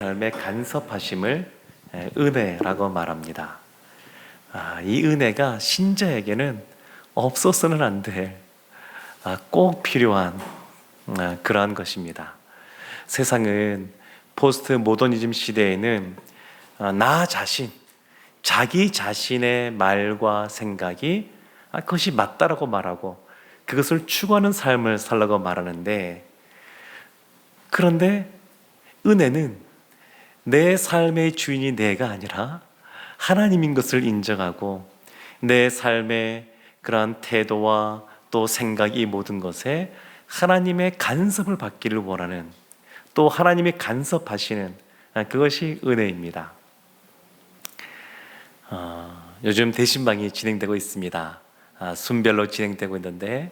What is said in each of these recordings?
삶에 간섭하심을 은혜라고 말합니다. 이 은혜가 신자에게는 없어서는 안 될, 꼭 필요한 그러한 것입니다. 세상은 포스트 모더니즘 시대에는 나 자신, 자기 자신의 말과 생각이 그것이 맞다라고 말하고 그것을 추구하는 삶을 살라고 말하는데, 그런데 은혜는 내 삶의 주인이 내가 아니라 하나님인 것을 인정하고 내 삶의 그러한 태도와 또 생각이 모든 것에 하나님의 간섭을 받기를 원하는, 또 하나님이 간섭하시는 그것이 은혜입니다. 요즘 대신방이 진행되고 있습니다. 순별로 진행되고 있는데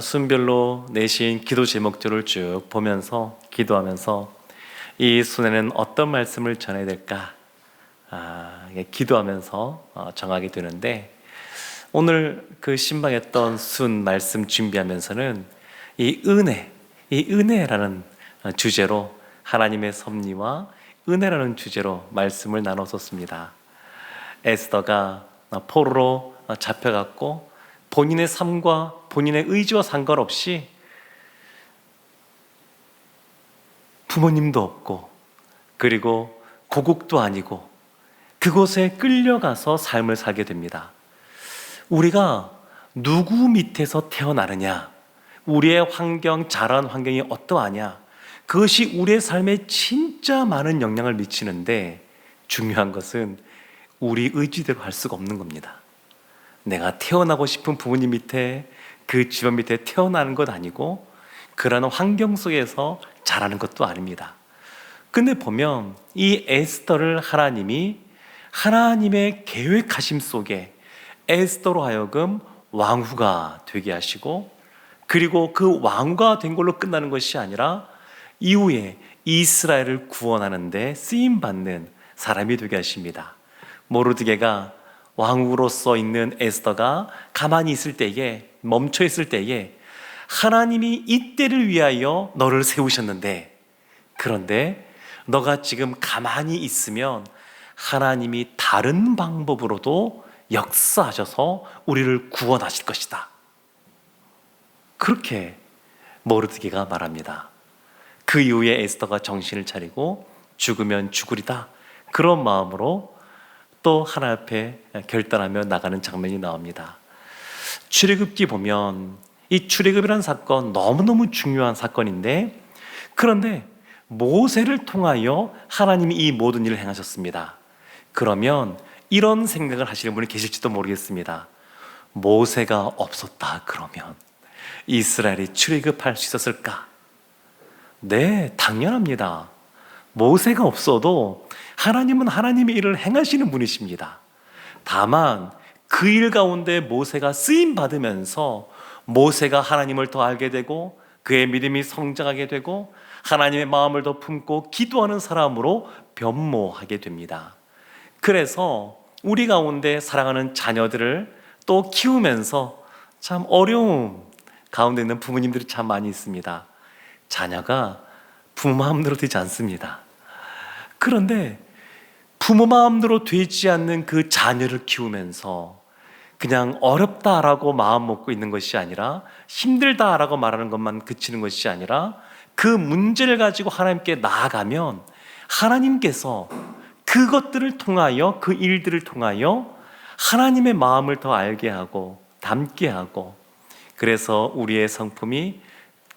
순별로 내신 기도 제목들을 쭉 보면서 기도하면서 이 순회는 어떤 말씀을 전해야 될까 기도하면서 정하게 되는데, 오늘 그 신방했던 순 말씀 준비하면서는 이 은혜라는 주제로, 하나님의 섭리와 은혜라는 주제로 말씀을 나눴었습니다. 에스더가 포로로 잡혀갔고 본인의 삶과 본인의 의지와 상관없이 부모님도 없고 그리고 고국도 아니고 그곳에 끌려가서 삶을 살게 됩니다. 우리가 누구 밑에서 태어나느냐, 우리의 환경, 자란 환경이 어떠하냐, 그것이 우리의 삶에 진짜 많은 영향을 미치는데, 중요한 것은 우리 의지대로 할 수가 없는 겁니다. 내가 태어나고 싶은 부모님 밑에, 그 집안 밑에 태어나는 것 아니고 그러한 환경 속에서 자라는 것도 아닙니다. 근데 보면 이 에스더를 하나님이 하나님의 계획하심 속에 에스더로 하여금 왕후가 되게 하시고, 그리고 그 왕후가 된 걸로 끝나는 것이 아니라 이후에 이스라엘을 구원하는 데 쓰임받는 사람이 되게 하십니다. 모르드게가 왕후로서 있는 에스더가 가만히 있을 때에, 멈춰 있을 때에 하나님이 이때를 위하여 너를 세우셨는데, 그런데 너가 지금 가만히 있으면 하나님이 다른 방법으로도 역사하셔서 우리를 구원하실 것이다. 그렇게 모르드게가 말합니다. 그 이후에 에스더가 정신을 차리고 죽으면 죽으리다, 그런 마음으로 또 하나님 앞에 결단하며 나가는 장면이 나옵니다. 출애굽기 보면 이 출애굽이라는 사건 너무너무 중요한 사건인데, 그런데 모세를 통하여 하나님이 이 모든 일을 행하셨습니다. 그러면 이런 생각을 하시는 분이 계실지도 모르겠습니다. 모세가 없었다 그러면 이스라엘이 출애굽할 수 있었을까? 네, 당연합니다. 모세가 없어도 하나님은 하나님의 일을 행하시는 분이십니다. 다만 그 일 가운데 모세가 쓰임 받으면서 모세가 하나님을 더 알게 되고 그의 믿음이 성장하게 되고 하나님의 마음을 더 품고 기도하는 사람으로 변모하게 됩니다. 그래서 우리 가운데 사랑하는 자녀들을 또 키우면서 참 어려움 가운데 있는 부모님들이 참 많이 있습니다. 자녀가 부모 마음대로 되지 않습니다. 그런데 부모 마음대로 되지 않는 그 자녀를 키우면서 그냥 어렵다라고 마음 먹고 있는 것이 아니라, 힘들다라고 말하는 것만 그치는 것이 아니라, 그 문제를 가지고 하나님께 나아가면 하나님께서 그것들을 통하여, 그 일들을 통하여 하나님의 마음을 더 알게 하고 닮게 하고, 그래서 우리의 성품이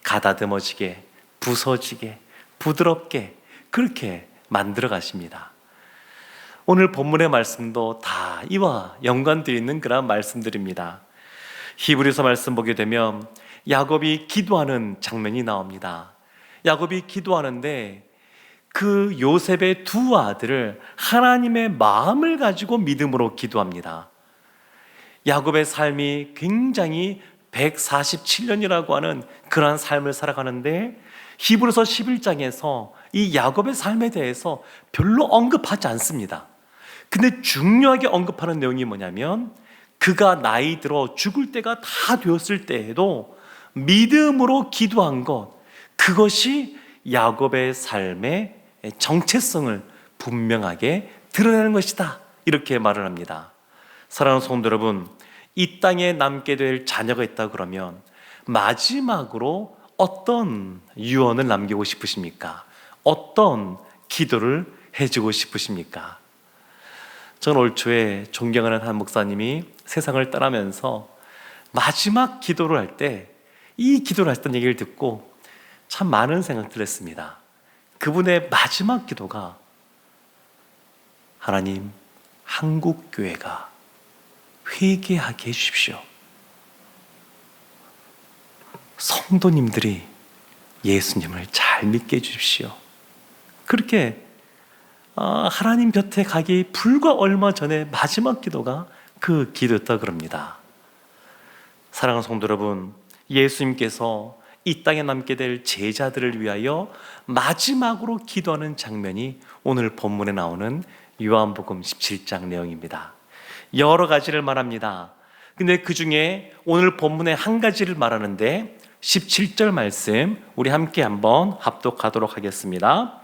가다듬어지게, 부서지게, 부드럽게 그렇게 만들어 가십니다. 오늘 본문의 말씀도 다 이와 연관되어 있는 그런 말씀들입니다. 히브리서 말씀 보게 되면 야곱이 기도하는 장면이 나옵니다. 야곱이 기도하는데 그 요셉의 두 아들을 하나님의 마음을 가지고 믿음으로 기도합니다. 야곱의 삶이 굉장히 147년이라고 하는 그러한 삶을 살아가는데, 히브리서 11장에서 이 야곱의 삶에 대해서 별로 언급하지 않습니다. 근데 중요하게 언급하는 내용이 뭐냐면, 그가 나이 들어 죽을 때가 다 되었을 때에도 믿음으로 기도한 것, 그것이 야곱의 삶의 정체성을 분명하게 드러내는 것이다, 이렇게 말을 합니다. 사랑하는 성도 여러분, 이 땅에 남게 될 자녀가 있다 그러면 마지막으로 어떤 유언을 남기고 싶으십니까? 어떤 기도를 해주고 싶으십니까? 저는 올 초에 존경하는 한 목사님이 세상을 떠나면서 마지막 기도를 할 때, 이 기도를 하셨던 얘기를 듣고 참 많은 생각들을 했습니다. 그분의 마지막 기도가, 하나님, 한국교회가 회개하게 해주십시오. 성도님들이 예수님을 잘 믿게 해주십시오. 그렇게 하나님 곁에 가기 불과 얼마 전에 마지막 기도가 그 기도였다 그럽니다. 사랑하는 성도 여러분, 예수님께서 이 땅에 남게 될 제자들을 위하여 마지막으로 기도하는 장면이 오늘 본문에 나오는 요한복음 17장 내용입니다. 여러 가지를 말합니다. 근데 그 중에 오늘 본문의 한 가지를 말하는데 17절 말씀 우리 함께 한번 합독하도록 하겠습니다.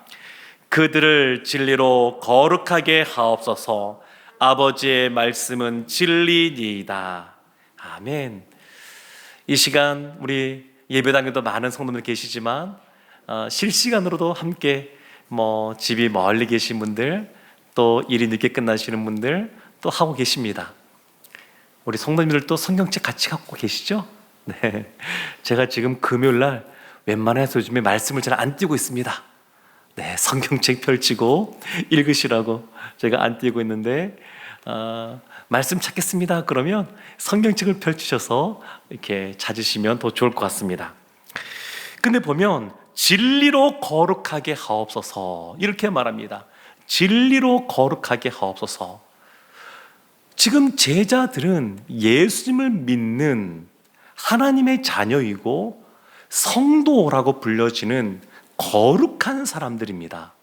그들을 진리로 거룩하게 하옵소서. 아버지의 말씀은 진리니이다. 아멘. 이 시간 우리 예배당에도 많은 성도들 계시지만 실시간으로도 함께 집이 멀리 계신 분들, 또 일이 늦게 끝나시는 분들 또 하고 계십니다. 우리 성도님들도 성경책 같이 갖고 계시죠? 네, 제가 지금 금요일날 웬만해서 요즘에 말씀을 잘 안 띄고 있습니다. 네, 성경책 펼치고 읽으시라고 제가 안 띄고 있는데 말씀 찾겠습니다 그러면 성경책을 펼치셔서 이렇게 찾으시면 더 좋을 것 같습니다. 근데 보면 진리로 거룩하게 하옵소서, 이렇게 말합니다. 진리로 거룩하게 하옵소서. 지금 제자들은 예수님을 믿는 하나님의 자녀이고 성도라고 불려지는 거룩한 사람들입니다.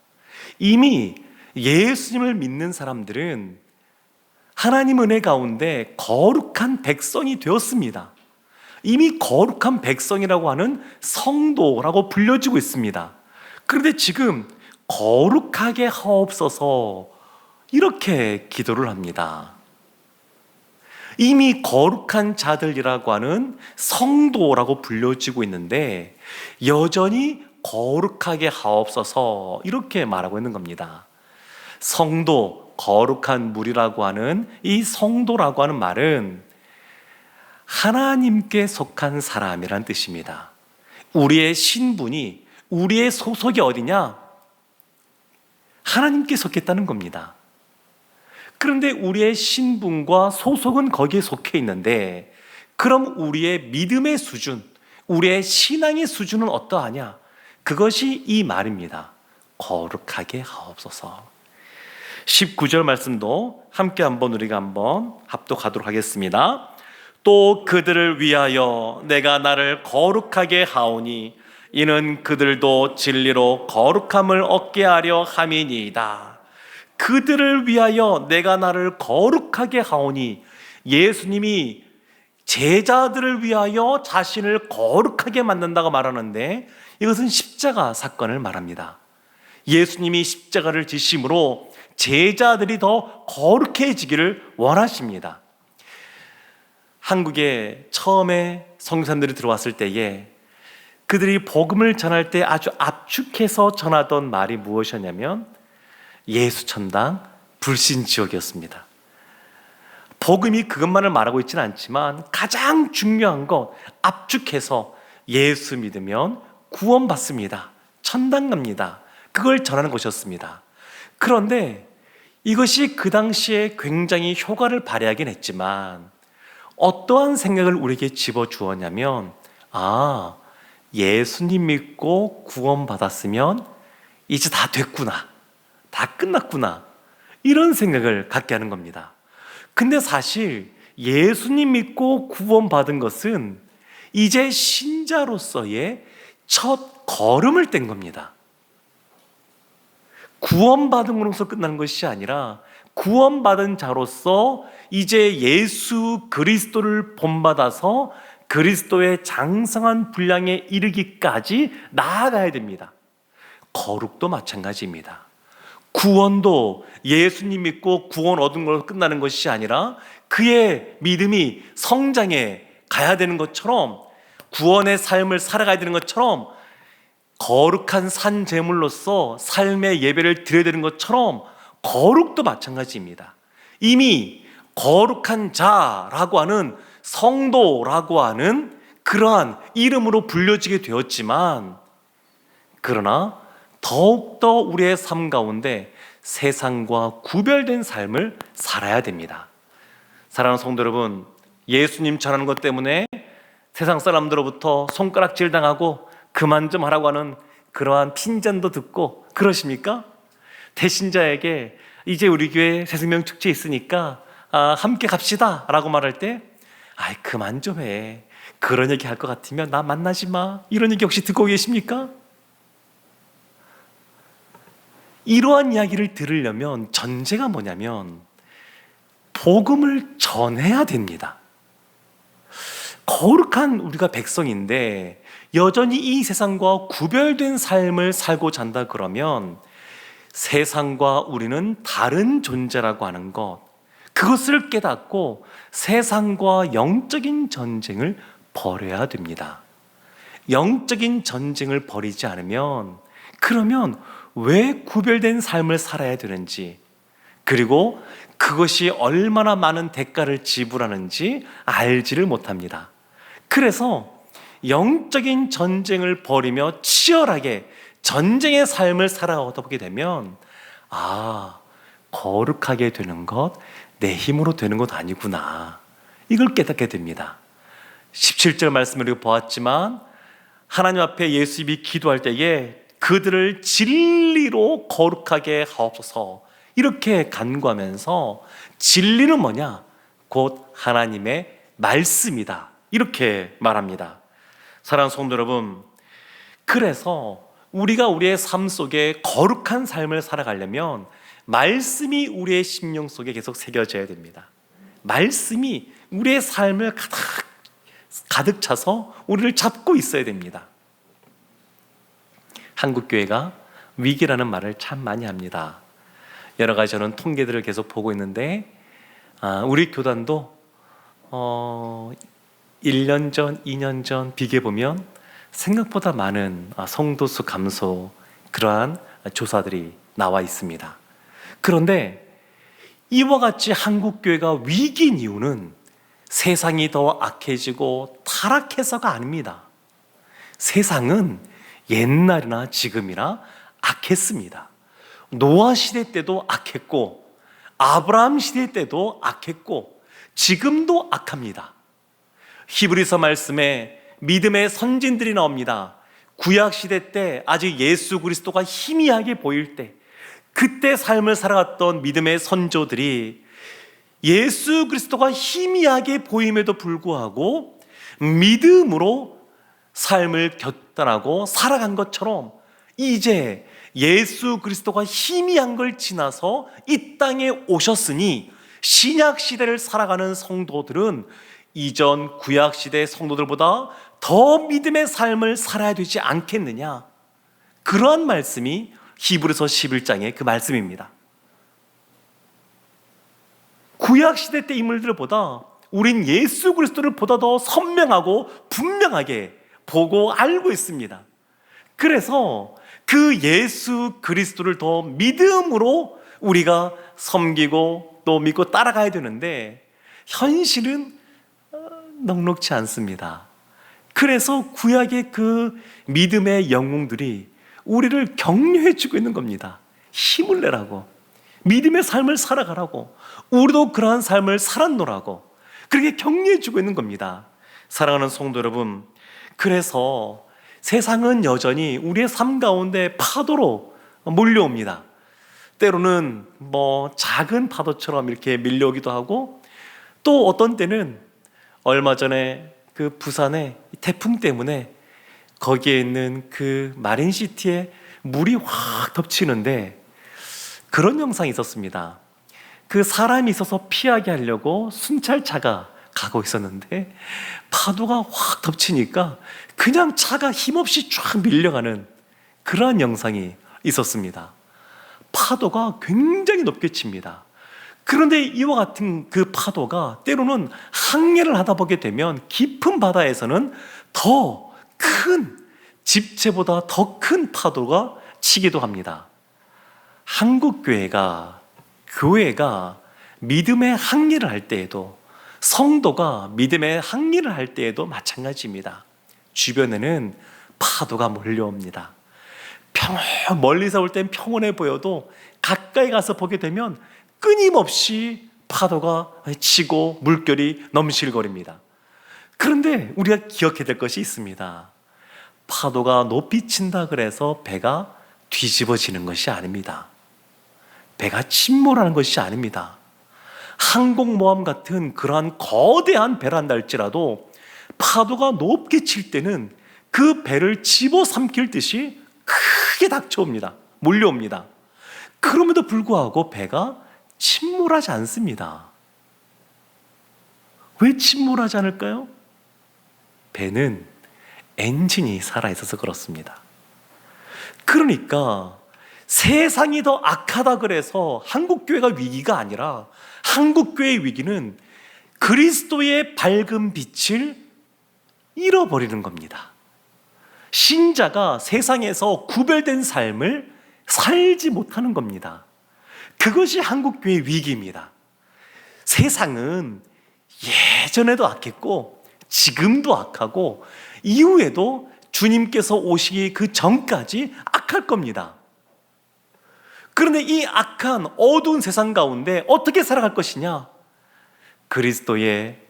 이미 예수님을 믿는 사람들은 하나님 은혜 가운데 거룩한 백성이 되었습니다. 이미 거룩한 백성이라고 하는 성도라고 불려지고 있습니다. 그런데 지금 거룩하게 하옵소서, 이렇게 기도를 합니다. 이미 거룩한 자들이라고 하는 성도라고 불려지고 있는데 여전히 거룩하게 하옵소서, 이렇게 말하고 있는 겁니다. 성도, 거룩한 무리라고 하는 이 성도라고 하는 말은 하나님께 속한 사람이란 뜻입니다. 우리의 신분이, 우리의 소속이 어디냐? 하나님께 속했다는 겁니다. 그런데 우리의 신분과 소속은 거기에 속해 있는데, 그럼 우리의 믿음의 수준, 우리의 신앙의 수준은 어떠하냐? 그것이 이 말입니다. 거룩하게 하옵소서. 19절 말씀도 함께 우리가 한번 합독하도록 하겠습니다. 또 그들을 위하여 내가 나를 거룩하게 하오니 이는 그들도 진리로 거룩함을 얻게 하려 함이니이다. 그들을 위하여 내가 나를 거룩하게 하오니, 예수님이 제자들을 위하여 자신을 거룩하게 만든다고 말하는데 이것은 십자가 사건을 말합니다. 예수님이 십자가를 지심으로 제자들이 더 거룩해지기를 원하십니다. 한국에 처음에 선교사님들이 들어왔을 때에 그들이 복음을 전할 때 아주 압축해서 전하던 말이 무엇이었냐면 예수 천당, 불신 지옥이었습니다. 복음이 그것만을 말하고 있지는 않지만 가장 중요한 것, 압축해서 예수 믿으면 구원받습니다, 천당 갑니다, 그걸 전하는 것이었습니다. 그런데 이것이 그 당시에 굉장히 효과를 발휘하긴 했지만 어떠한 생각을 우리에게 집어주었냐면, 예수님 믿고 구원받았으면 이제 다 됐구나, 다 끝났구나, 이런 생각을 갖게 하는 겁니다. 근데 사실 예수님 믿고 구원받은 것은 이제 신자로서의 첫 걸음을 뗀 겁니다. 구원받음으로써 끝나는 것이 아니라 구원받은 자로서 이제 예수 그리스도를 본받아서 그리스도의 장성한 분량에 이르기까지 나아가야 됩니다. 거룩도 마찬가지입니다. 구원도 예수님 믿고 구원 얻은 걸로 끝나는 것이 아니라 그의 믿음이 성장해 가야 되는 것처럼, 구원의 삶을 살아가야 되는 것처럼, 거룩한 산 제물로서 삶의 예배를 드려야 되는 것처럼 거룩도 마찬가지입니다. 이미 거룩한 자라고 하는, 성도라고 하는 그러한 이름으로 불려지게 되었지만, 그러나 더욱더 우리의 삶 가운데 세상과 구별된 삶을 살아야 됩니다. 사랑하는 성도 여러분, 예수님 전하는 것 때문에 세상 사람들로부터 손가락질 당하고 그만 좀 하라고 하는 그러한 핀잔도 듣고 그러십니까? 대신자에게 이제 우리 교회 새생명 축제 있으니까 함께 갑시다 라고 말할 때, 아이 그만 좀 해, 그런 얘기 할 것 같으면 나 만나지 마, 이런 얘기 혹시 듣고 계십니까? 이러한 이야기를 들으려면 전제가 뭐냐면 복음을 전해야 됩니다. 거룩한 우리가 백성인데 여전히 이 세상과 구별된 삶을 살고 잔다 그러면 세상과 우리는 다른 존재라고 하는 것, 그것을 깨닫고 세상과 영적인 전쟁을 벌여야 됩니다. 영적인 전쟁을 벌이지 않으면, 그러면 왜 구별된 삶을 살아야 되는지, 그리고 그것이 얼마나 많은 대가를 지불하는지 알지를 못합니다. 그래서 영적인 전쟁을 벌이며 치열하게 전쟁의 삶을 살아보게 되면, 거룩하게 되는 것 내 힘으로 되는 것 아니구나, 이걸 깨닫게 됩니다. 17절 말씀을 우리가 보았지만, 하나님 앞에 예수님이 기도할 때에 그들을 진리로 거룩하게 하옵소서, 이렇게 간구하면서, 진리는 뭐냐? 곧 하나님의 말씀이다, 이렇게 말합니다. 사랑하는 성도 여러분, 그래서 우리가 우리의 삶 속에 거룩한 삶을 살아가려면 말씀이 우리의 심령 속에 계속 새겨져야 됩니다. 말씀이 우리의 삶을 가득 차서 우리를 잡고 있어야 됩니다. 한국교회가 위기라는 말을 참 많이 합니다. 여러 가지 저는 통계들을 계속 보고 있는데, 우리 교단도 1년 전, 2년 전 비교해보면 생각보다 많은 성도수 감소, 그러한 조사들이 나와 있습니다. 그런데 이와 같이 한국교회가 위기인 이유는 세상이 더 악해지고 타락해서가 아닙니다. 세상은 옛날이나 지금이나 악했습니다. 노아 시대 때도 악했고, 아브라함 시대 때도 악했고, 지금도 악합니다. 히브리서 말씀에 믿음의 선진들이 나옵니다. 구약 시대 때 아직 예수 그리스도가 희미하게 보일 때, 그때 삶을 살아갔던 믿음의 선조들이 예수 그리스도가 희미하게 보임에도 불구하고 믿음으로 삶을 결단하고 살아간 것처럼, 이제 예수 그리스도가 희미한 걸 지나서 이 땅에 오셨으니 신약 시대를 살아가는 성도들은 이전 구약 시대 성도들보다 더 믿음의 삶을 살아야 되지 않겠느냐, 그러한 말씀이 히브리서 11장의 그 말씀입니다. 구약 시대 때 인물들보다 우린 예수 그리스도를 보다 더 선명하고 분명하게 보고 알고 있습니다. 그래서 그 예수 그리스도를 더 믿음으로 우리가 섬기고 또 믿고 따라가야 되는데, 현실은 넉넉지 않습니다. 그래서 구약의 그 믿음의 영웅들이 우리를 격려해주고 있는 겁니다. 힘을 내라고, 믿음의 삶을 살아가라고, 우리도 그러한 삶을 살았노라고 그렇게 격려해주고 있는 겁니다. 사랑하는 성도 여러분, 그래서 세상은 여전히 우리의 삶 가운데 파도로 몰려옵니다. 때로는 작은 파도처럼 이렇게 밀려오기도 하고, 또 어떤 때는 얼마 전에 그 부산의 태풍 때문에 거기에 있는 그 마린시티에 물이 확 덮치는데, 그런 영상이 있었습니다. 그 사람이 있어서 피하게 하려고 순찰차가 가고 있었는데 파도가 확 덮치니까 그냥 차가 힘없이 쫙 밀려가는 그러한 영상이 있었습니다. 파도가 굉장히 높게 칩니다. 그런데 이와 같은 그 파도가 때로는 항해를 하다 보게 되면 깊은 바다에서는 더 큰 집채보다 더 큰 파도가 치기도 합니다. 한국 교회가 믿음의 항해를 할 때에도, 성도가 믿음의 항해를 할 때에도 마찬가지입니다. 주변에는 파도가 몰려옵니다. 멀리서 올 땐 평온해 보여도 가까이 가서 보게 되면 끊임없이 파도가 치고 물결이 넘실거립니다. 그런데 우리가 기억해야 될 것이 있습니다. 파도가 높이 친다 그래서 배가 뒤집어지는 것이 아닙니다. 배가 침몰하는 것이 아닙니다. 항공모함 같은 그러한 거대한 배란다 할지라도 파도가 높게 칠 때는 그 배를 집어삼킬 듯이 크게 닥쳐옵니다. 몰려옵니다. 그럼에도 불구하고 배가 침몰하지 않습니다. 왜 침몰하지 않을까요? 배는 엔진이 살아있어서 그렇습니다. 그러니까 세상이 더 악하다 그래서 한국교회가 위기가 아니라, 한국교회의 위기는 그리스도의 밝은 빛을 잃어버리는 겁니다. 신자가 세상에서 구별된 삶을 살지 못하는 겁니다. 그것이 한국교회의 위기입니다. 세상은 예전에도 악했고 지금도 악하고 이후에도 주님께서 오시기 그 전까지 악할 겁니다. 그런데 이 악한 어두운 세상 가운데 어떻게 살아갈 것이냐? 그리스도의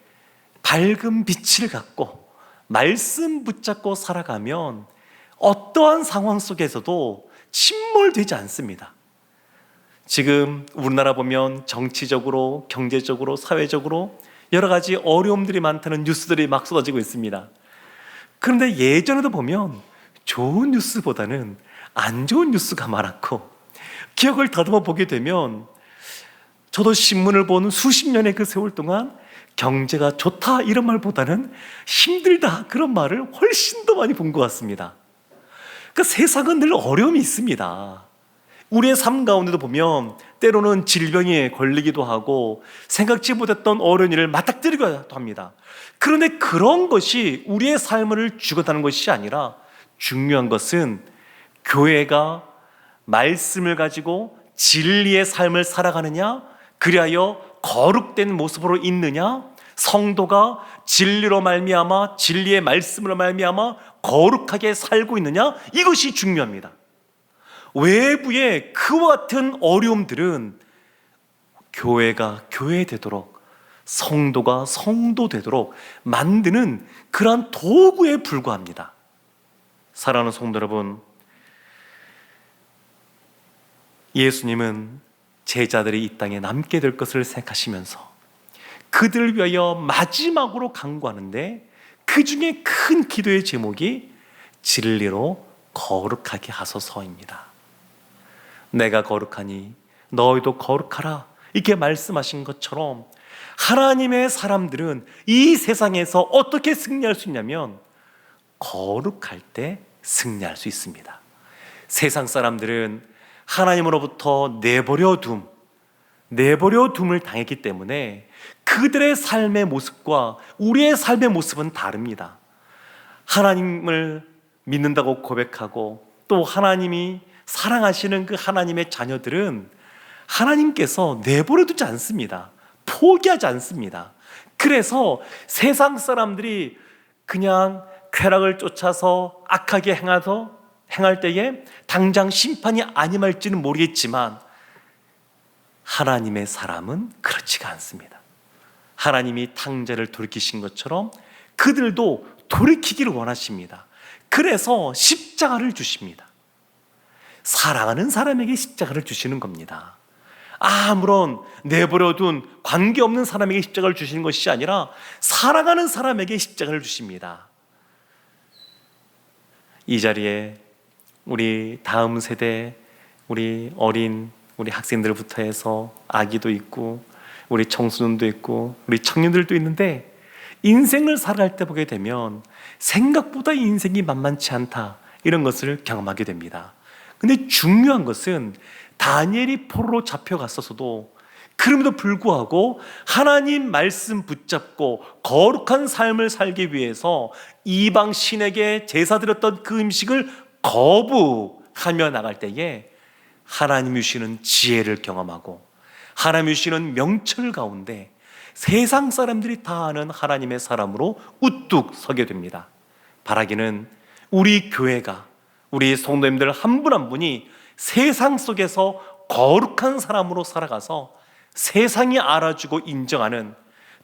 밝은 빛을 갖고 말씀 붙잡고 살아가면 어떠한 상황 속에서도 침몰되지 않습니다. 지금 우리나라 보면 정치적으로, 경제적으로, 사회적으로 여러 가지 어려움들이 많다는 뉴스들이 막 쏟아지고 있습니다. 그런데 예전에도 보면 좋은 뉴스보다는 안 좋은 뉴스가 많았고, 기억을 다듬어 보게 되면 저도 신문을 본 수십 년의 그 세월 동안 경제가 좋다 이런 말보다는 힘들다 그런 말을 훨씬 더 많이 본 것 같습니다. 그러니까 세상은 늘 어려움이 있습니다. 우리의 삶 가운데도 보면 때로는 질병에 걸리기도 하고 생각지 못했던 어려운 일을 맞닥뜨리기도 합니다. 그런데 그런 것이 우리의 삶을 죽어가는 것이 아니라, 중요한 것은 교회가 말씀을 가지고 진리의 삶을 살아가느냐, 그리하여 거룩된 모습으로 있느냐, 성도가 진리로 말미암아, 진리의 말씀으로 말미암아 거룩하게 살고 있느냐, 이것이 중요합니다. 외부의 그와 같은 어려움들은 교회가 교회 되도록, 성도가 성도 되도록 만드는 그러한 도구에 불과합니다. 사랑하는 성도 여러분, 예수님은 제자들이 이 땅에 남게 될 것을 생각하시면서 그들을 위하여 마지막으로 간구하는데, 그 중에 큰 기도의 제목이 진리로 거룩하게 하소서입니다. 내가 거룩하니 너희도 거룩하라, 이렇게 말씀하신 것처럼 하나님의 사람들은 이 세상에서 어떻게 승리할 수 있냐면 거룩할 때 승리할 수 있습니다. 세상 사람들은 하나님으로부터 내버려둠을 당했기 때문에 그들의 삶의 모습과 우리의 삶의 모습은 다릅니다. 하나님을 믿는다고 고백하고 또 하나님이 사랑하시는 그 하나님의 자녀들은 하나님께서 내버려 두지 않습니다. 포기하지 않습니다. 그래서 세상 사람들이 그냥 쾌락을 쫓아서 악하게 행할 때에 당장 심판이 아님할지는 모르겠지만, 하나님의 사람은 그렇지가 않습니다. 하나님이 탕자를 돌이키신 것처럼 그들도 돌이키기를 원하십니다. 그래서 십자가를 주십니다. 사랑하는 사람에게 십자가를 주시는 겁니다. 아무런 내버려둔 관계없는 사람에게 십자가를 주시는 것이 아니라 사랑하는 사람에게 십자가를 주십니다. 이 자리에 우리 다음 세대, 우리 우리 학생들부터 해서 아기도 있고 우리 청소년도 있고 우리 청년들도 있는데, 인생을 살아갈 때 보게 되면 생각보다 인생이 만만치 않다 이런 것을 경험하게 됩니다. 근데 중요한 것은 다니엘이 포로로 잡혀갔었어도 그럼에도 불구하고 하나님 말씀 붙잡고 거룩한 삶을 살기 위해서 이방 신에게 제사 드렸던 그 음식을 거부하며 나갈 때에 하나님이 주시는 지혜를 경험하고 하나님이 주시는 명철 가운데 세상 사람들이 다 아는 하나님의 사람으로 우뚝 서게 됩니다. 바라기는 우리 교회가, 우리 성도님들 한 분 한 분이 세상 속에서 거룩한 사람으로 살아가서 세상이 알아주고 인정하는,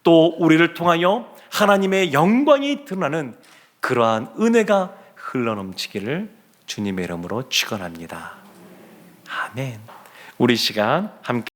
또 우리를 통하여 하나님의 영광이 드러나는 그러한 은혜가 흘러넘치기를 주님의 이름으로 축원합니다. 아멘. 우리 시간 함께